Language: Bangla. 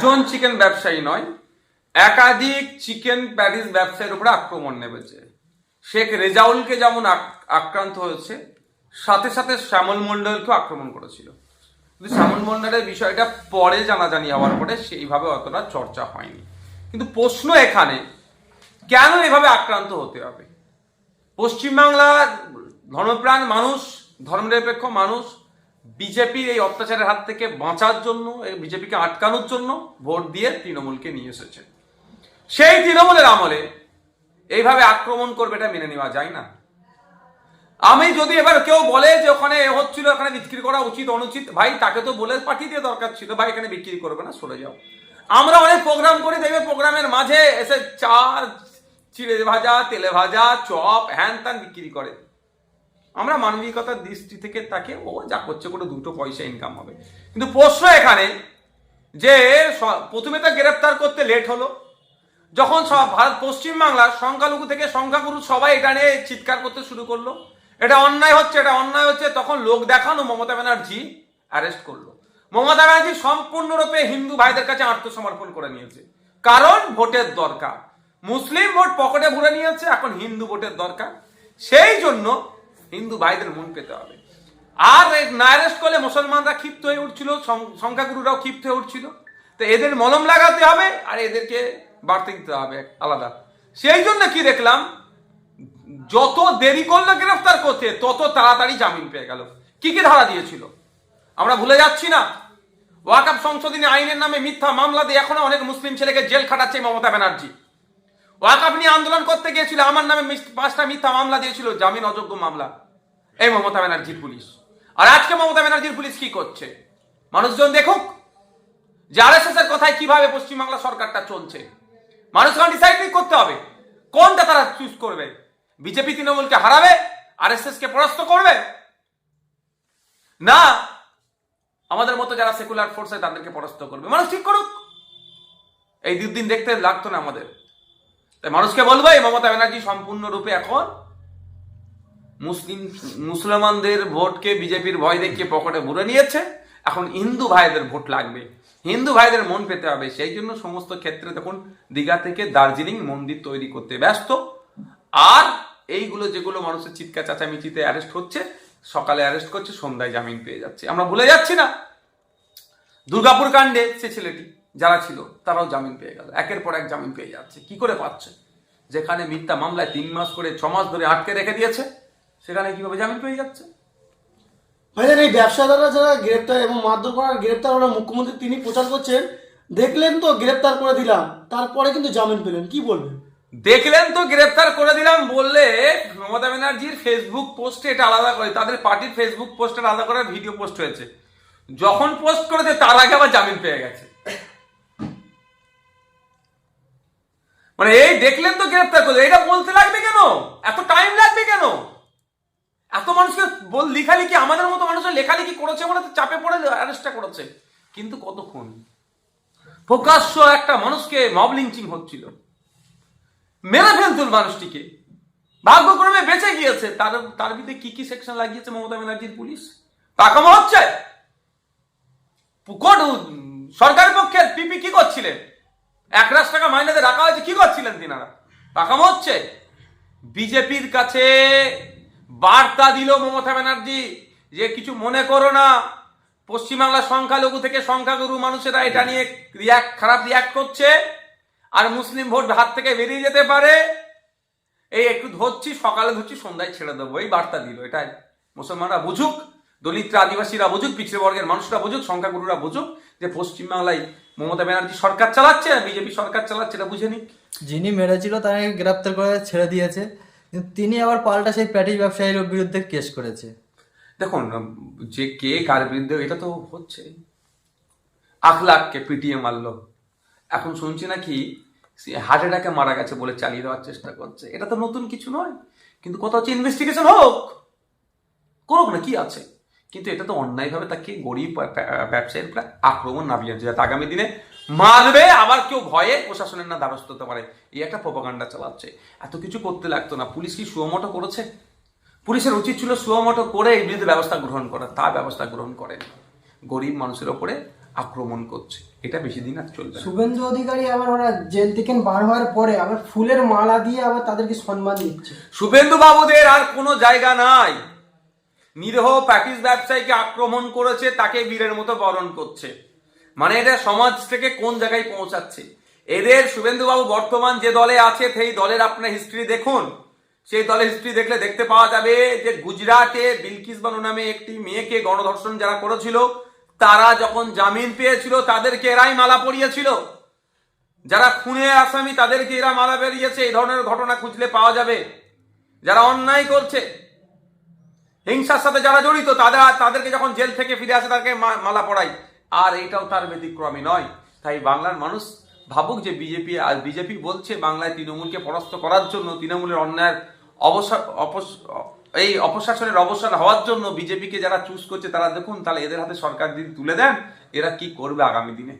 একজন চিকেন ব্যবসায়ী নয়, একাধিক চিকেন প্যাটিস ব্যবসায়ীর উপরে আক্রমণ নেমেছে। শেখ রেজাউলকে যেমন আক্রান্ত হয়েছে, সাথে সাথে শ্যামল মণ্ডলকেও আক্রমণ করেছিল। কিন্তু শ্যামল মণ্ডলের বিষয়টা পরে জানাজানি হওয়ার পরে সেইভাবে অতটা চর্চা হয়নি। কিন্তু প্রশ্ন এখানে, কেন এভাবে আক্রান্ত হতে হবে? পশ্চিমবাংলার ধর্মপ্রাণ মানুষ, ধর্মনিরপেক্ষ মানুষ বিজেপির এই অত্যাচারের হাত থেকে বাঁচার জন্য, বিজেপিকে আটকানোর জন্য ভোট দিয়ে তৃণমূলকে নিয়ে এসেছে। সেই তৃণমূলের আমলে এইভাবে আক্রমণ করবে, এটা মেনে নেওয়া যায় না। আমি যদি এবার কেউ বলে যে ওখানে হচ্ছিল, এখানে বিক্রি করা উচিত অনুচিত, ভাই তাকে তো বলে পাঠিয়ে দিয়ে দরকার ছিল, ভাই এখানে বিক্রি করবে না, সরে যাও। আমরা অনেক প্রোগ্রাম করি, দেখবে প্রোগ্রামের মাঝে এসে চা, চিড়ে ভাজা, তেলে ভাজা, চপ, হ্যান ত্যান বিক্রি করে। আমরা মানবিকতার দৃষ্টি থেকে তাকে ও যা করছে করে দুটো পয়সা ইনকাম হবে। কিন্তু প্রশ্ন এখানে যে প্রথমে তো গ্রেপ্তার করতে লেট হলো, যখন সব ভারত পশ্চিমবাংলার সংখ্যালঘু থেকে সংখ্যাগুরু সবাই এটা নিয়ে চিৎকার করতে শুরু করলো, এটা অন্যায় হচ্ছে, এটা অন্যায় হচ্ছে, তখন লোক দেখানো মমতা ব্যানার্জি অ্যারেস্ট করলো। মমতা ব্যানার্জি সম্পূর্ণরূপে হিন্দু ভাইদের কাছে আত্মসমর্পণ করে নিয়েছে, কারণ ভোটের দরকার। মুসলিম ভোট পকেটে ভরে নিয়েছে, এখন হিন্দু ভোটের দরকার, সেই জন্য হিন্দু ভাইদের মন পেতে হবে। আর না অ্যারেস্ট করলে মুসলমানরা ক্ষিপ্ত হয়ে উঠছিল, সংখ্যাগুরুরাও ক্ষিপ্ত হয়ে উঠছিল। তো এদের মলম লাগাতে হবে আর এদেরকে বাড়তে দিতে হবে আলাদা। সেই জন্য কি দেখলাম, যত দেরি করলো গ্রেফতার করতে, তত তাড়াতাড়ি জামিন পেয়ে গেল। কি কি ধারা দিয়েছিল আমরা ভুলে যাচ্ছি না। ওয়াকফ সংশোধনী আইনের নামে মিথ্যা মামলা দিয়ে এখনো অনেক মুসলিম ছেলেকে জেল খাটাচ্ছে মমতা ব্যানার্জি। ওয়াকফ নিয়ে আন্দোলন করতে গিয়েছিল, আমার নামে 5টা মিথ্যা মামলা দিয়েছিল, জামিন অযোগ্য মামলা, এই মমতা ব্যানার্জির পুলিশ। আর আজকে মমতা ব্যানার্জির পুলিশ কি করছে? মানুষজন দেখুক যে আরএসএস এর কথায় কিভাবে পশ্চিমবাংলা সরকারটা চলছে। মানুষকে ডিসাইড করতে হবে কোনটা তারা চুজ করবে। বিজেপি তৃণমূলকে হারাবে, আরএসএস কে পরাস্ত করবে, না আমাদের মতো যারা সেকুলার ফোর্স হয় তাদেরকে পরাস্ত করবে। মানুষ ঠিক করুক, এই দুদিন দেখতে লাগতো না আমাদের। তাই মানুষকে বলবো, এই মমতা ব্যানার্জি সম্পূর্ণরূপে এখন মুসলমানদের ভোটকে বিজেপির ভয় দেখিয়ে পকেটে ভরে নিয়েছে। এখন হিন্দু ভাইদের ভোট লাগবে, হিন্দু ভাইদের মন পেতে হবে। সেই জন্য সমস্ত ক্ষেত্রে দেখুন দীঘা থেকে দার্জিলিং মন্দির তৈরি করতে ব্যস্ত। আর এইগুলো যেগুলো মানুষের চিৎকার চাচামিচিতে অ্যারেস্ট হচ্ছে, সকালে অ্যারেস্ট করছে, সন্ধ্যায় জামিন পেয়ে যাচ্ছে। আমরা ভুলে যাচ্ছি না দুর্গাপুর কাণ্ডে সে ছেলেটি যারা ছিল তারাও জামিন পেয়ে গেল, একের পর এক জামিন পেয়ে যাচ্ছে। কি করে পাচ্ছে? যেখানে মিথ্যা মামলায় 3 মাস করে 6 মাস ধরে আটকে রেখে দিয়েছে, সেখানে কিভাবে জামিন পেয়ে যাচ্ছে? ভাইজান, এই ব্যবসাদাররা যারা গ্রেপ্তার এবং মারধর করার গ্রেপ্তার হলো, মুখ্যমন্ত্রী তিনি প্রচার করছেন, দেখলেন তো গ্রেপ্তার করে দিলাম, তারপরে কিন্তু জামিন পেলেন, কি বলবেন? দেখলেন তো গ্রেপ্তার করে দিলাম বললে মমতা ব্যানার্জির ফেসবুক পোস্টে এটা আলাদা করে, তাদের পার্টির ফেসবুক পোস্টে আলাদা করে ভিডিও পোস্ট হয়েছে। যখন পোস্ট করেছে তার আগে আবার জামিন পেয়ে গেছে। মানে এই দেখলেন তো গ্রেপ্তার করে, এটা বলতে লাগবে কেন? এত টাইম লাগবে কেন? এত মানুষকে লেখালেখি, আমাদের মতো মানুষের লেখালেখি করেছে বলে চাপে পড়ে অ্যারেস্টটা করেছে। কিন্তু কতক্ষণ প্রকাশ্য একটা মানুষকে মব লিঞ্চিং হচ্ছিল, মেরে ফেলতুন মানুষটিকে, ভাগ্যক্রমে বেঁচে গিয়েছে। তার ভিতরে কি কি সেকশন লাগিয়েছে মমতা ব্যানার্জির পুলিশ? পাকামো হচ্ছে। সরকারের পক্ষে পিপি কি করছিলেন? 1 লাখ টাকা মাইনেতে রাখা হয়েছে, কি করছিলেন তিনারা? পাকামো হচ্ছে। বিজেপির কাছে বার্তা দিল মমতা ব্যানার্জি যে কিছু মনে করো না, পশ্চিমবাংলার সংখ্যালঘু থেকে সংখ্যাগুরু মানুষেরা এটা নিয়ে খারাপ রিয়াক্ট করছে, আর মুসলিম ভোট হাত থেকে বেরিয়ে যেতে পারে, এই একটু ধরছি, সকালে ধরছি, সন্ধ্যায় ছেড়ে দেবো, এই বার্তা দিল। এটাই মুসলমানরা বুঝুক, দলিতরা, আদিবাসীরা বুঝুক, পিছিয়ে বর্গের মানুষরা বুঝুক, সংখ্যাগুরুরা বুঝুক যে পশ্চিমবাংলায় মমতা ব্যানার্জি সরকার চালাচ্ছে, বিজেপি সরকার চালাচ্ছে, এটা বুঝে নিক। যিনি মেরেছিল তাকে গ্রেপ্তার করে ছেড়ে দিয়েছে, কিন্তু তিনি আবার পাল্টা সেই প্যাটিস ব্যবসায়ীর বিরুদ্ধে কেস করেছে। দেখুন যে কে কার বিরুদ্ধে, এটা তো হচ্ছে। আখলাককে পিটিয়ে মারলো, এখন শুনছি নাকি হার্ট অ্যাটাকে মারা গেছে বলে চালিয়ে দেওয়ার চেষ্টা করছে। এটা তো নতুন কিছু নয়, কিন্তু কথা হচ্ছে ইনভেস্টিগেশন হোক, করুক না, কি আছে। কিন্তু এটা তো অন্যায়ভাবে তাকে গরিব ব্যবসায়ীর প্রায় আক্রমণ নামিয়ে যাতে আগামী দিনে মারবে, আবার কেউ ভয়ে প্রশাসনের না দ্বারস্থ হতে পারে, এই একটা প্রপাগান্ডা চালাচ্ছে। এত কিছু করতে লাগতো না। পুলিশ কি সুমোটো করেছে? পুলিশের উচিত ছিল সুমোটো করে এই বিরুদ্ধে ব্যবস্থা গ্রহণ করা, তা ব্যবস্থা গ্রহণ করেন। গরিব মানুষের ওপরে আক্রমণ করছে। এটা বেশি দিন আর চলবে না। শুভেন্দু অধিকারী আবার ওরা জেল থেকে বার হওয়ার পরে আবার ফুলের মালা দিয়ে আবার তাদেরকে সম্মান দিচ্ছে। শুভেন্দু বাবুদের আর কোনো জায়গা নাই। নিরীহ প্যাটিস ব্যবসায়ীকে আক্রমণ করেছে, তাকে বীরের মতো বরণ করছে। মানে এটা সমাজ থেকে কোন জায়গায় পৌঁছাচ্ছে এদের। শুভেন্দু বাবু বর্তমান যে দলে আছে সেই দলের আপনার হিস্ট্রি দেখুন। সেই দলের হিস্ট্রি দেখলে দেখতে পাওয়া যাবে যে গুজরাটে বিলকিস বানু নামে একটি মেয়েকে গণধর্ষণ যারা করেছিল, তারা যখন জামিন পেয়েছিল তাদেরকে এরাই মালা পরিয়েছিল। যারা খুনের আসামি তাদেরকে এরা মালা বেরিয়েছে। এই ধরনের ঘটনা খুঁজলে পাওয়া যাবে। যারা অন্যায় করছে, হিংসার সাথে যারা জড়িত, তাদেরকে যখন জেল থেকে ফিরে আসে তাদেরকে মালা পরাই। আর এটাও তার ব্যতিক্রমী নয়। তাই বাংলার মানুষ ভাবুক যে বিজেপি বলছে বাংলায় তৃণমূলকে পরাস্ত করার জন্য, তৃণমূলের অন্যায়ের অপশাসনের অবসান হওয়ার জন্য বিজেপিকে যারা চুজ করছে তারা দেখুন, তাহলে এদের হাতে সরকার যদি তুলে দেন এরা কি করবে আগামী দিনে।